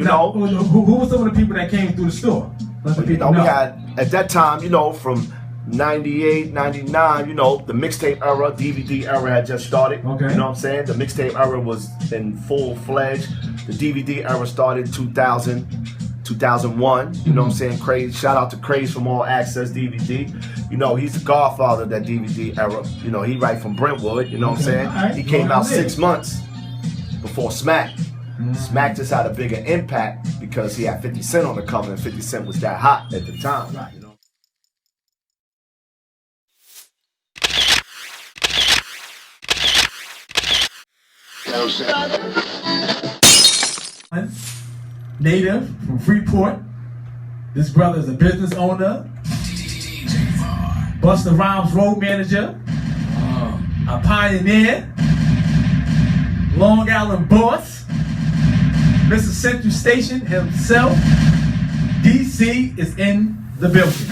know. Who were some of the people that came through the store? We had, at that time, from 98, 99, the mixtape era, DVD era had just started. Okay. You know what I'm saying? The mixtape era was in full-fledged. The DVD era started 2000, 2001. You know what I'm saying? Craze. Shout out to Craze from All Access DVD. He's the godfather of that DVD era. He right from Brentwood. You know what I'm saying? Right. He came out 6 months before Smack. Smack just had a bigger impact because he had 50 Cent on the cover, and 50 Cent was that hot at the time. Right. Native from Freeport. This brother is a business owner, Busta Rhythms road manager, a pioneer, Long Island boss, Mr. Central Station himself. DC is in the building.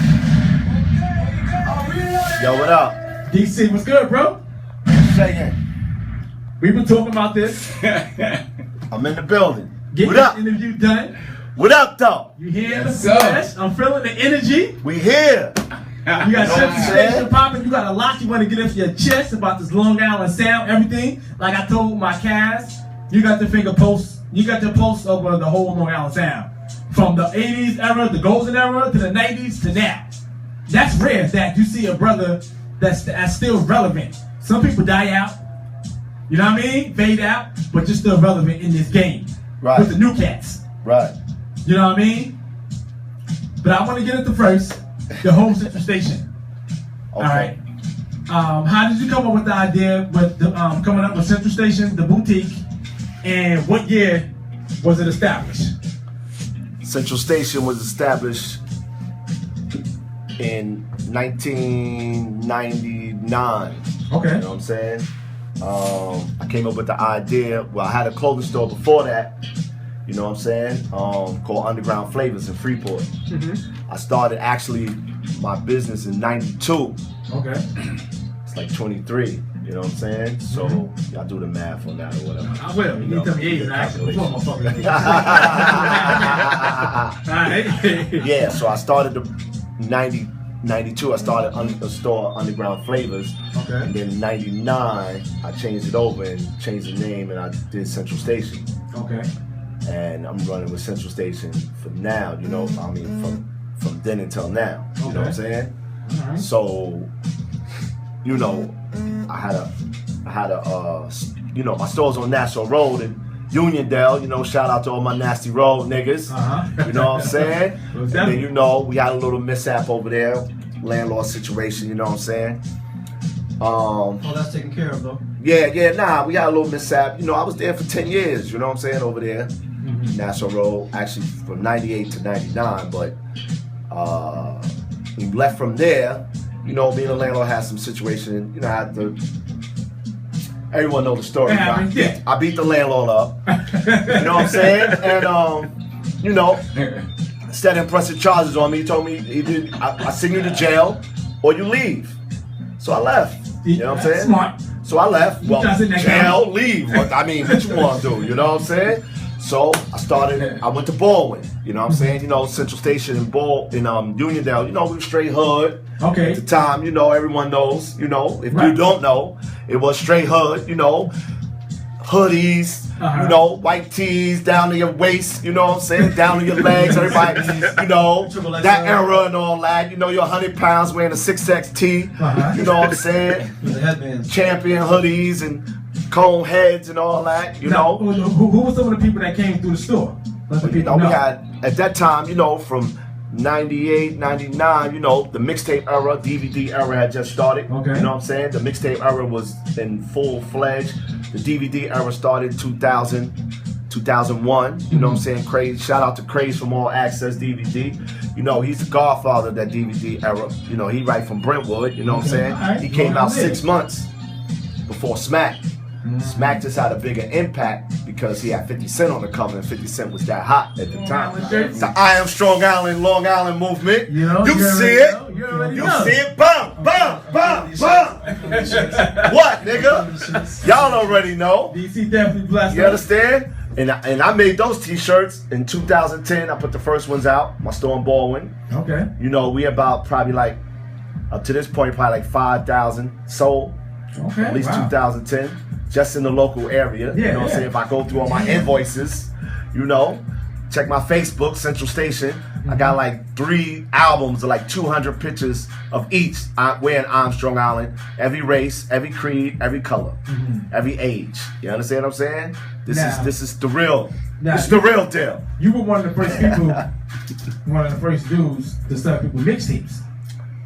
Yo, what up? DC, what's good, bro? Saying. We've been talking about this. I'm in the building. Get What this up? interview done. What up, though? You hear the sir. flesh? I'm feeling the energy. We here. You got Central Station popping. You got a lot you want to get off your chest about this Long Island sound, everything. Like I told my cast, you got the finger post. You got your post over the whole Long Island sound. From the 80s era, the golden era, to the 90s, to now. That's rare that you see a brother that's still relevant. Some people die out. You know what I mean? Fade out, but you're still relevant in this game. Right. With the new cats. Right. You know what I mean? But I want to get into first, the whole Central Station. Okay. All right. How did you come up with the idea with the, coming up with Central Station, the boutique, and what year was it established? Central Station was established in 1999. Okay. You know what I'm saying? I came up with the idea. Well, I had a clothing store before that. You know what I'm saying? Called Underground Flavors in Freeport. I started actually my business in 92. Okay. It's like 23. You know what I'm saying? So y'all do the math on that or whatever. I will. You need to tell me age and I actually before motherfucker. Alright. Yeah, so I started the 92, I started a store, Underground Flavors. Okay. And then in 99, I changed it over and changed the name, and I did Central Station. Okay. And I'm running with Central Station for now, I mean, from then until now. You know what I'm saying? Alright. So, I had a my store's on National Road in Uniondale, shout out to all my nasty road niggas. You know what I'm saying? And then, we had a little mishap over there, landlord situation, you know what I'm saying? Oh, that's taken care of though. Yeah, we had a little mishap. I was there for 10 years, you know what I'm saying, over there. National Road, actually from 98 to 99, but we left from there. Me and the landlord had some situation, I had to. Everyone know the story. Right? Yeah. I beat the landlord up. You know what I'm saying? And instead of pressing charges on me, he told me either I send you to jail or you leave. So I left. You know what I'm saying? Smart. So I left. Well, jail, jail, leave. But I mean, what you want to do? You know what I'm saying? So I went to Baldwin. You know what I'm saying? Central Station in Uniondale. We were straight hood. Okay. At the time, everyone knows. If you don't know, it was straight hood. Hoodies. White tees down to your waist. You know what I'm saying? Down to your legs. Everybody. That era and all that. You're 100 pounds wearing a 6X tee. You know what I'm saying? The headbands. Champion hoodies and cone heads and all that, Who were some of the people that came through the store? Let the people know. We had, at that time, from 98, 99, the mixtape era, DVD era had just started. Okay. You know what I'm saying? The mixtape era was in full-fledged. The DVD era started 2000, 2001. You know what I'm saying? Craze. Shout out to Craze from All Access DVD. He's the godfather of that DVD era. He right from Brentwood. You know what I'm saying? Right. He came out 6 months before Smack. Smack just had a bigger impact because he had 50 Cent on the cover, and 50 Cent was that hot at the time. The I Am Strong Island, Long Island movement. You see it. You see it. Bum, bum, bum, bum. What, nigga? Y'all already know. DC definitely blessed. You understand? And I made those t-shirts in 2010. I put the first ones out. My store in Baldwin. Okay. You know, we about probably like, up to this point, probably like 5,000 sold. Okay. At least 2010. Just in the local area. Yeah, you know what I'm saying? If I go through all my invoices, you know, check my Facebook, Central Station. I got like 3 albums of like 200 pictures of each wearing Armstrong Island. Every race, every creed, every color, every age. You understand what I'm saying? This is the real. This is the real deal. You were one of the first people, one of the first dudes to start people mixtapes.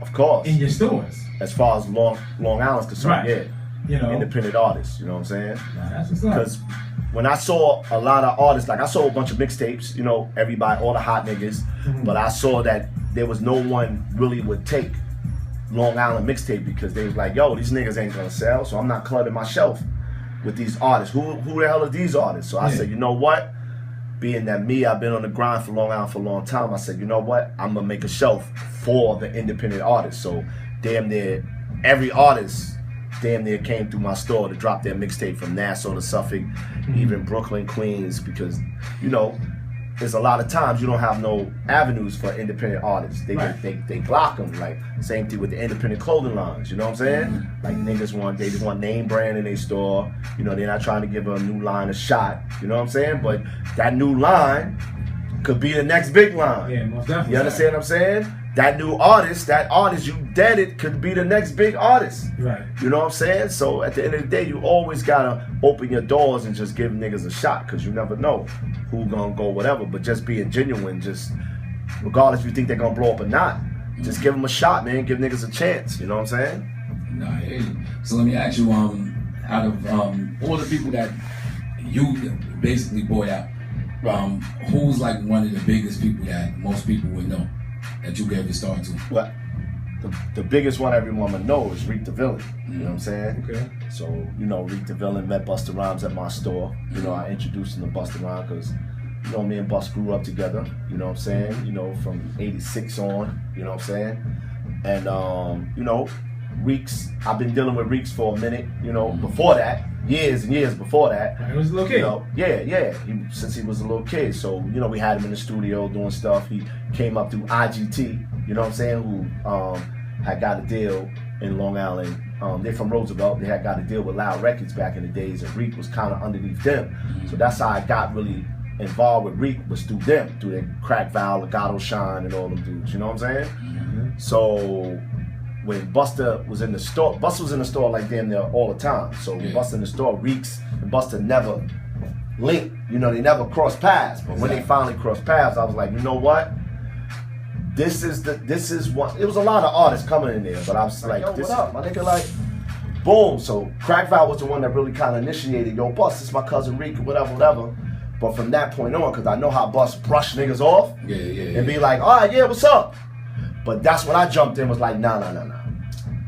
Of course. In your stores. As far as Long Island's concerned, right. You know, independent artists. You know what I'm saying? Nah, that's what's up. Because when I saw a lot of artists, like I saw a bunch of mixtapes, you know, everybody, all the hot niggas, but I saw that there was no one really would take Long Island mixtape because they was like, yo, these niggas ain't gonna sell, so I'm not cluttering my shelf with these artists. Who the hell are these artists? So I said, you know what? Being that I've been on the grind for Long Island for a long time, I said, you know what? I'm gonna make a shelf for the independent artists. So damn near every artist damn near came through my store to drop their mixtape from Nassau to Suffolk, even Brooklyn, Queens, because, you know, there's a lot of times you don't have no avenues for independent artists. They block them. Like, same thing with the independent clothing lines, you know what I'm saying? Like, niggas they just want name brand in their store. You know, they're not trying to give a new line a shot, you know what I'm saying? But that new line could be the next big line. Yeah, most definitely. You understand what I'm saying? That new artist, you dead it, could be the next big artist. Right. You know what I'm saying? So at the end of the day, you always gotta open your doors and just give niggas a shot, because you never know who gonna go whatever. But just being genuine, just regardless if you think they're gonna blow up or not, just give them a shot, man. Give niggas a chance. You know what I'm saying? Nah, I hear you. So let me ask you, out of all the people that you basically bought out, who's like one of the biggest people that most people would know that you gave your start to? Well, the biggest one everyone would know is Reek the Villian. You know what I'm saying? Okay. So, you know, Reek the Villian met Busta Rhythms at my store. You know, I introduced him to Busta Rhythms because, you know, me and Bus grew up together. You know what I'm saying? You know, from '86 on. You know what I'm saying? And, you know, Reeks, I've been dealing with Reeks for a minute. You know, before that, years and years before that. He was a little kid. You know, yeah. Since he was a little kid. So, you know, we had him in the studio doing stuff. He came up through IGT, you know what I'm saying, who had got a deal in Long Island. They're from Roosevelt. They had got a deal with Loud Records back in the days, and Reek was kind of underneath them. So that's how I got really involved with Reek, was through them, through their Crack Val, Legato Shine, and all them dudes, you know what I'm saying? So when Busta was in the store, Busta was in the store like damn near all the time. So when Busta in the store, Reeks and Busta never linked, you know, they never crossed paths. But when they finally crossed paths, I was like, you know what? This is one. It was a lot of artists coming in there, but I was like, yo, what up, my nigga? Like, boom. So Crack Val was the one that really kind of initiated, yo, Bus, this is my cousin Reek, whatever. But from that point on, because I know how Bus brush niggas off, and be like, all right, yeah, what's up? But that's when I jumped in, was like, nah.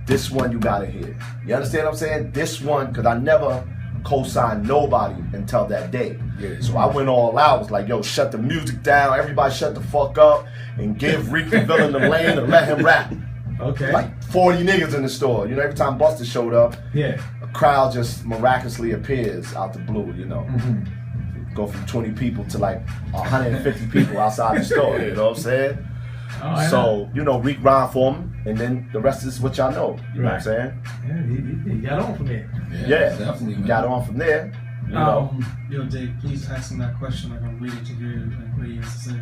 This one you gotta hear. You understand what I'm saying? This one, because I never co-signed nobody until that day. So I went all out, was like, yo, shut the music down, everybody shut the fuck up, and give Reek the Villain the lane and let him rap. Okay. Like 40 niggas in the store. You know, every time Busta showed up, a crowd just miraculously appears out the blue, you know. Go from 20 people to like 150 people outside the store, you know what I'm saying? So, you know, Reek rhymed for him, and then the rest is what y'all know. You know what I'm saying? Yeah, he got on from there. Yeah, definitely, man. Got on from there. You know. Yo, Dave, please ask him that question. Like, I'm reading to you and what he has to say.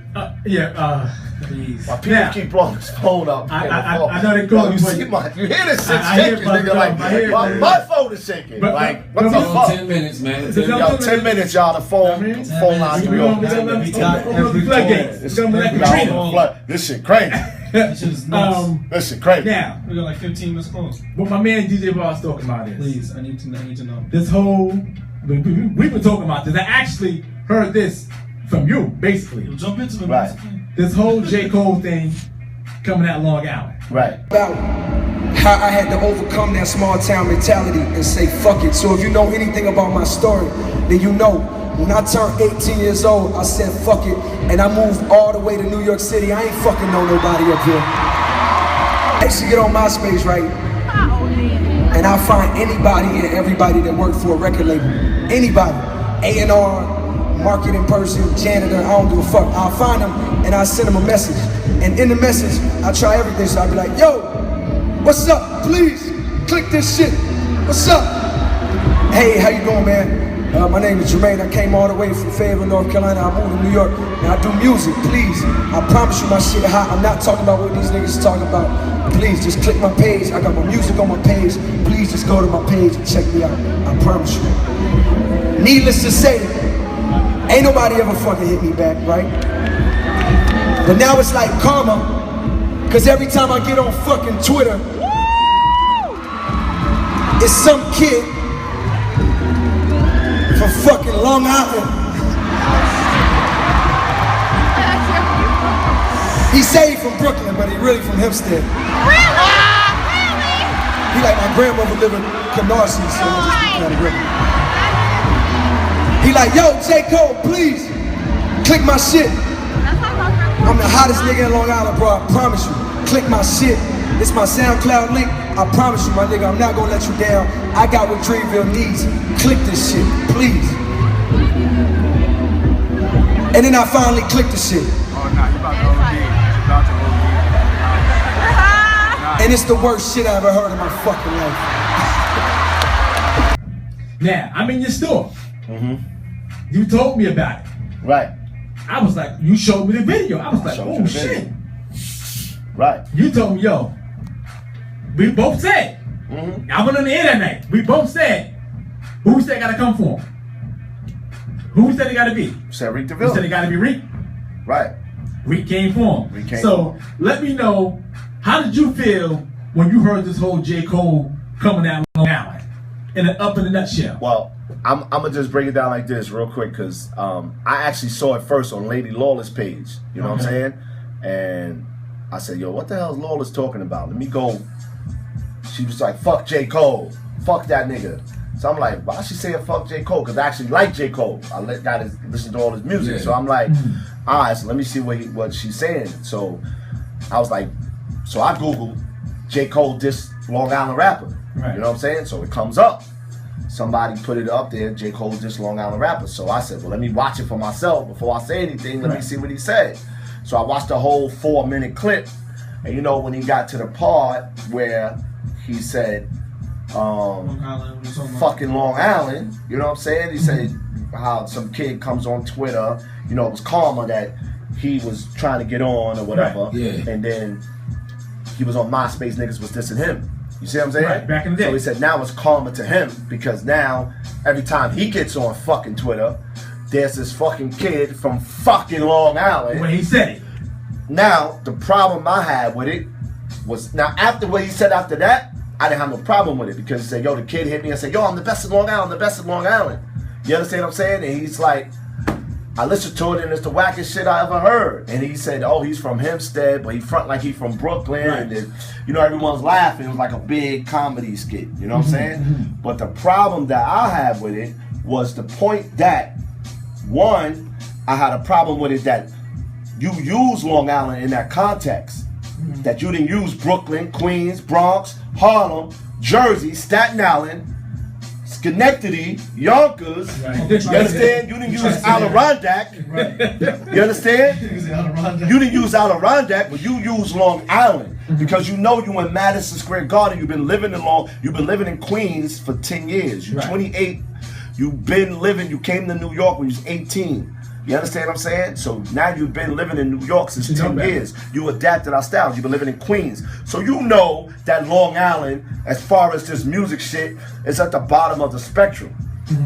Please. While people keep blowing his phone up. I know they call you see you hear this shit shaking, nigga. Like, my phone is shaking. Like, what the fuck? 10 minutes, man. 10 minutes, y'all. The phone lines be open. This shit crazy. This shit crazy. Now, we got like 15 missed calls. What my man DJ Boss talking about is. Please, I need to know. This whole, we've been talking about this. I actually heard this from you, basically. You'll jump into it. Right. This whole J. Cole thing coming out Long Island. Right. About how I had to overcome that small town mentality and say fuck it. So if you know anything about my story, then you know when I turned 18 years old, I said fuck it, and I moved all the way to New York City. I ain't fucking know nobody up here. I used to get on MySpace, right? And I find anybody and everybody that worked for a record label. Anybody. A&R, marketing person, janitor, I don't give a fuck. I'll find them and I'll send them a message. And in the message, I try everything. So I'll be like, yo, what's up? Please click this shit. What's up? Hey, how you doing, man? My name is Jermaine. I came all the way from Fayetteville, North Carolina. I moved to New York. And I do music. Please, I promise you my shit hot. I'm not talking about what these niggas are talking about. Please, just click my page. I got my music on my page. Please just go to my page and check me out. I promise you. Needless to say, ain't nobody ever fucking hit me back, right? But now it's like karma, cause every time I get on fucking Twitter, it's some kid from fucking Long Island. He say he from Brooklyn, but he really from Hempstead. Really? He like my grandmother live in Canarsie, so I just kind of Brooklyn. He like, yo, J. Cole, please, click my shit. I'm the hottest nigga in Long Island, bro, I promise you. Click my shit. It's my SoundCloud link. I promise you, my nigga, I'm not gonna let you down. I got what Dreamville needs. Click this shit, please. And then I finally clicked the shit. Oh, nah, you about to OD. You about to OD. And it's the worst shit I ever heard in my fucking life. Now, I'm in your store. You told me about it. Right. I was like, you showed me the video. I was like, oh shit. Right. You told me, yo, we both said, I went on the air that night. We both said, who we said gotta come for him? Who we said it gotta be? You said Reek the We Villian. said it gotta be Reek. Right. Reek came for him. Reek came So let me know, how did you feel when you heard this whole J. Cole coming out Long Island? In a nutshell. Well, I'm gonna just break it down like this real quick because I actually saw it first on Lady Lawless page. You know what I'm saying? And I said, yo, what the hell is Lawless talking about? Let me go. She was like, fuck J. Cole. Fuck that nigga. So I'm like, why is she saying fuck J. Cole? Because I actually like J. Cole. I got to listen to all his music. Yeah. So I'm like, all right, so let me see what she's saying. So I was like, so I Googled J. Cole diss Long Island rapper. Right. You know what I'm saying? So it comes up. Somebody put it up there, J. Cole diss Long Island rapper. So I said, well, let me watch it for myself before I say anything. Let me see what he said. So I watched the whole 4-minute clip. And you know, when he got to the part where he said, fucking Long Island, you know what I'm saying? He said how some kid comes on Twitter, you know, it was karma that he was trying to get on or whatever. Right. Yeah. And then he was on MySpace, niggas was dissing him. You see what I'm saying? Right, back in the day. So he said now it's karma to him because now every time he gets on fucking Twitter, there's this fucking kid from fucking Long Island. When he said it. Now, the problem I had with it was, now after what he said after that, I didn't have no problem with it because he said, yo, the kid hit me and said, yo, I'm the best in Long Island, the best in Long Island. You understand what I'm saying? And he's like, I listened to it and it's the wackest shit I ever heard. And he said, oh, he's from Hempstead, but he front like he from Brooklyn. Right. And then, you know, everyone's laughing. It was like a big comedy skit. You know what I'm saying? But the problem that I had with it was the point that, one, I had a problem with it that you use Long Island in that context. That you didn't use Brooklyn, Queens, Bronx, Harlem, Jersey, Staten Island, Schenectady, Yonkers. Right. You understand? You didn't use Adirondack. You understand? You didn't use Adirondack, but you used Long Island because you know you in Madison Square Garden. You've been living in Queens for 10 years. You're 28. You've been living. You came to New York when you was 18. You understand what I'm saying? So now you've been living in New York since 10 years. You adapted our styles. You've been living in Queens. So you know that Long Island, as far as this music shit, is at the bottom of the spectrum.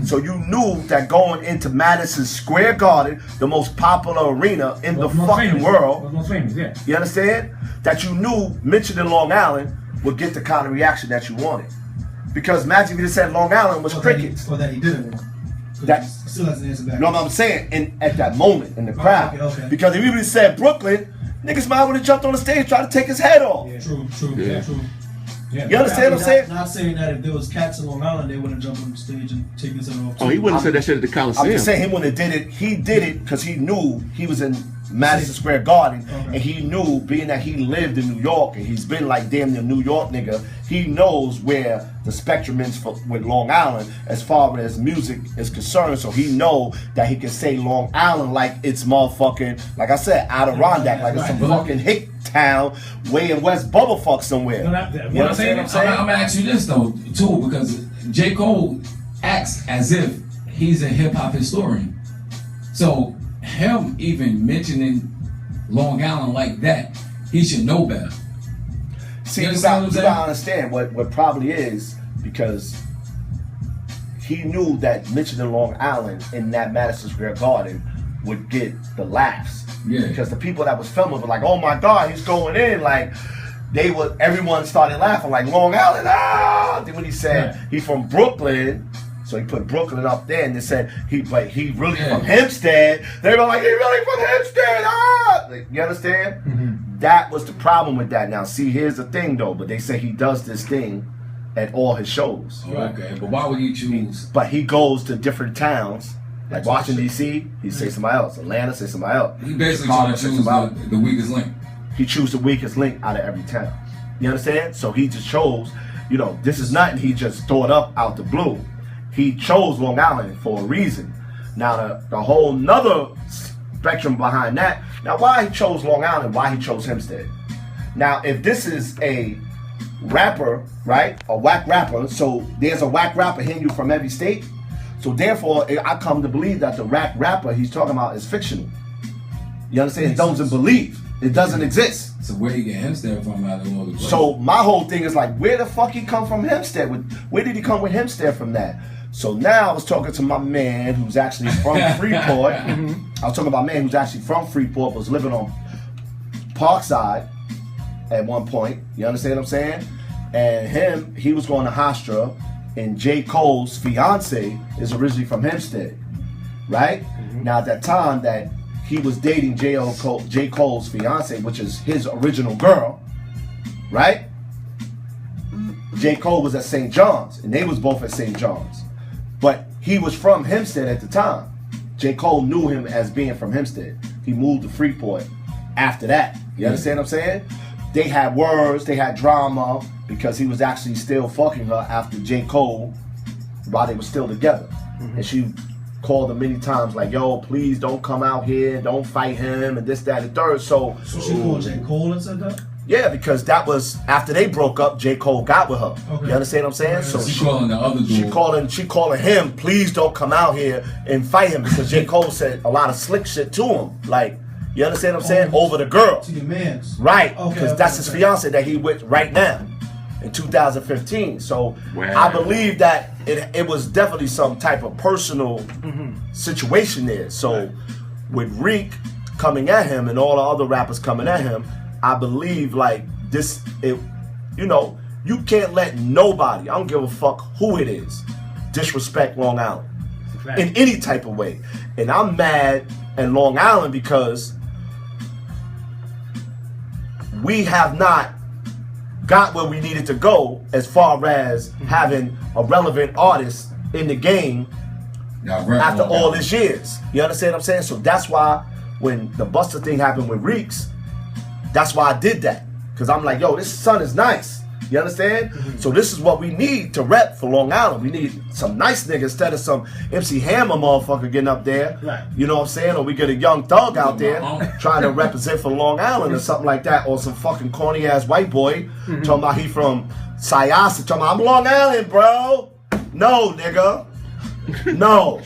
So you knew that going into Madison Square Garden, the most popular arena in the fucking world, Most famous, yeah. you understand? That you knew mentioning Long Island would get the kind of reaction that you wanted. Because imagine if you just said Long Island was crickets. Or that he didn't. That Still hasn't answered back. You know what I'm saying? And at that moment in the crowd. Okay. Because if you even said Brooklyn, niggas might would have jumped on the stage trying to take his head off. Yeah. True. Yeah. True. Yeah. You understand what I'm saying? Not saying that if there was cats in Long Island, they wouldn't jump on the stage and take his head off. Oh, he wouldn't have said that shit at the I'm Coliseum. just saying he wouldn't have did it. He did it because he knew he was in Madison Square Garden, and he knew, being that he lived in New York and he's been like damn near New York nigga, he knows where the spectrum is with Long Island as far as music is concerned. So he know that he can say Long Island like it's motherfucking, like I said, Adirondack, like it's some fucking hick town way in West Bubblefuck somewhere. You know what I'm saying? I'm gonna ask you this though too, because J. Cole acts as if he's a hip hop historian. So him even mentioning Long Island like that, he should know better. See, you gotta understand what probably is, because he knew that mentioning Long Island in that Madison Square Garden would get the laughs. Yeah. Because the people that was filming were like, oh my God, he's going in. Like, everyone started laughing, like, Long Island, ah! Then when he said he from Brooklyn, so he put Brooklyn up there, and they said he really from Hempstead. They were like, he really from Hempstead, ah! Like, you understand? Mm-hmm. That was the problem with that. Now, see, here's the thing, though. But they say he does this thing at all his shows. Oh, okay, but why would he choose? But he goes to different towns. Like Washington, D.C., he say somebody else. Atlanta, say somebody else. He basically trying to choose the weakest link. He choose the weakest link out of every town. You understand? So he just chose, this is nothing he just thought up out the blue. He chose Long Island for a reason. Now, the whole nother spectrum behind that, now why he chose Long Island, why he chose Hempstead. Now, if this is a rapper, right, a whack rapper, so there's a whack rapper hitting you from every state, so therefore, I come to believe that the whack rapper he's talking about is fictional. You understand? It doesn't believe. It doesn't exist. So where he get Hempstead from out of all the places? So my whole thing is like, where the fuck he come from Hempstead? Where did he come with Hempstead from that? So now I was talking to my man who's actually from Freeport. I was talking about a man who's actually from Freeport, was living on Parkside at one point. You understand what I'm saying? And he was going to Hofstra, and J. Cole's fiance is originally from Hempstead, right? Now at that time that he was dating J. Cole's fiance, which is his original girl, right? J. Cole was at St. John's, and they was both at St. John's. But he was from Hempstead at the time. J. Cole knew him as being from Hempstead. He moved to Freeport after that. You understand what I'm saying? They had words, they had drama, because he was actually still fucking her after J. Cole while they were still together. And she called him many times like, yo, please don't come out here, don't fight him, and this, that, and the third. So she called J. Cole and said that? Yeah, because that was after they broke up. J. Cole got with her. Okay. You understand what I'm saying? So she calling the other dude. She calling him. Please don't come out here and fight him, because J. Cole said a lot of slick shit to him. Like, you understand what I'm saying? Over the girl. To your man's. Right. Because that's his fiance that he with right now in 2015. So I believe that it was definitely some type of personal situation there. So with Reek coming at him and all the other rappers coming at him, I believe like this, you can't let nobody, I don't give a fuck who it is, disrespect Long Island in any type of way. And I'm mad at Long Island because we have not got where we needed to go as far as having a relevant artist in the game after all these years. You understand what I'm saying? So that's why when the Busta thing happened with Reeks, that's why I did that. Because I'm like, yo, this son is nice. You understand? So this is what we need to rep for Long Island. We need some nice niggas instead of some MC Hammer motherfucker getting up there. Right. You know what I'm saying? Or we get a young thug out there trying to represent for Long Island or something like that. Or some fucking corny ass white boy talking about he from Syosset, talking about I'm Long Island, bro. No, nigga. No.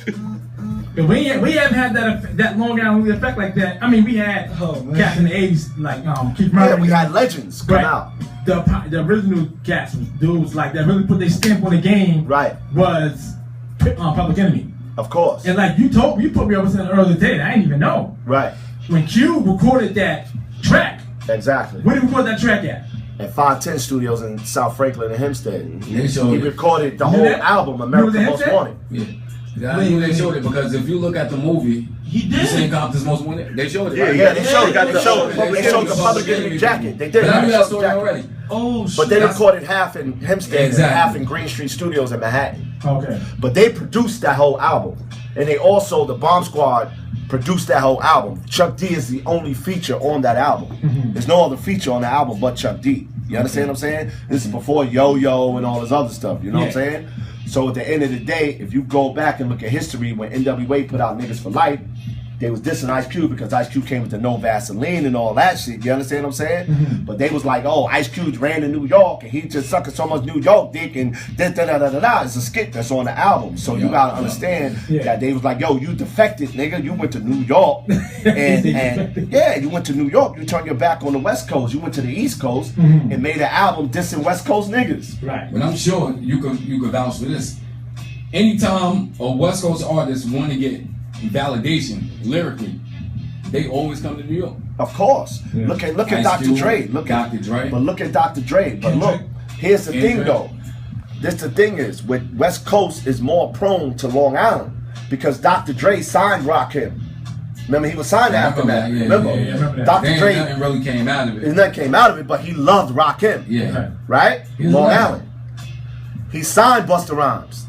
We haven't had that Long Island effect like that. I mean, we had cats in the 80s, like Keith Murray. Yeah, we had legends come out. The original cats, dudes like that really put their stamp on the game. Right. Was Public Enemy. Of course. And like you put me up with earlier today, I didn't even know. Right. When Q recorded that track. Exactly. Where did he record that track at? At 510 Studios in South Franklin and Hempstead. He recorded the whole album, America Most Wanted. Yeah. They showed it because if you look at the movie, he did. Same Compton's Most Wanted. They showed it. Yeah, they showed it. They showed the Public Enemy jacket. They did. But I knew that story already. Oh, shit. But they recorded half in Hempstead and half in Green Street Studios in Manhattan. Okay. But they produced that whole album, and they also the Bomb Squad produced that whole album. Chuck D is the only feature on that album. There's no other feature on the album but Chuck D. You understand what I'm saying? This is before Yo-Yo and all this other stuff. You know what I'm saying? So at the end of the day, if you go back and look at history, when NWA put out Niggas for Life, they was dissing Ice Cube because Ice Cube came with the no Vaseline and all that shit. You understand what I'm saying? But they was like, oh, Ice Cube ran to New York and he just sucking so much New York dick and da-da-da-da-da. It's a skit that's on the album. So you gotta understand that they was like, yo, you defected, nigga. You went to New York and yeah, you went to New York. You turned your back on the West Coast. You went to the East Coast and made an album dissing West Coast niggas. Right. But I'm sure you could vouch for this. Anytime a West Coast artist want to get validation lyrically, they always come to New York. Of course. Yeah. Look at Dr. Cube, Dre. Dr. Dre. But look at Dr. Dre. But look, here's the thing though. The thing is, with West Coast is more prone to Long Island because Dr. Dre signed Rakim. Remember, he was signed after that. Remember? Dr. Dre. Nothing really came out of it. Nothing came out of it, but he loved Rakim. Yeah. Right? Long Island. He signed Busta Rhymes,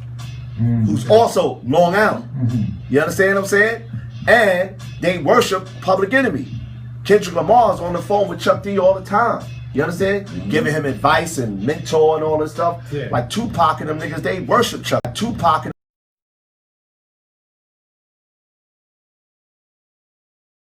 who's also Long Island. You understand what I'm saying? And they worship Public Enemy. Kendrick Lamar's on the phone with Chuck D all the time. You understand? Giving him advice and mentor and all this stuff. Like Tupac and them niggas, they worship Chuck. Tupac and